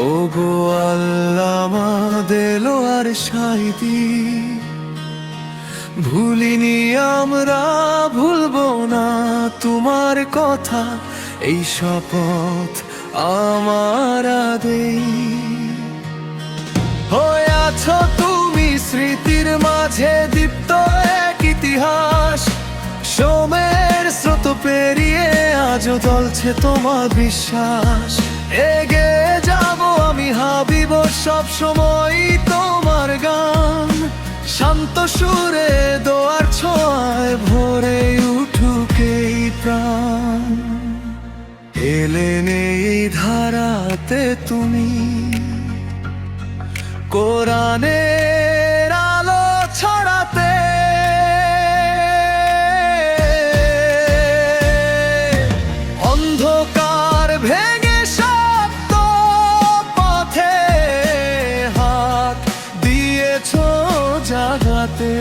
ওগো আল্লামা দেলোয়ার সাইদি, ভুলিনি আমরা, ভুলবো না তোমার কথা, এই শপথ আমার দেই। হয়ে আছো তুমি স্মৃতির মাঝে দীপ্ত এক ইতিহাস, সময়ের স্রোত পেরিয়ে আজও চলছে তোমার বিশ্বাস। এগিয়ে যাব আমি, হাবিব সব সময় তোমার গান, শান্ত সুরে দোয়ার ছোঁয়ায় ভরে উঠুক এই প্রাণ। এলেন এই ধারাতে তুমি, কোরআনের আলো ছড়াতে, অন্ধকার ভেঙে সত্য পথে হাত দিয়েছো জাগাতে।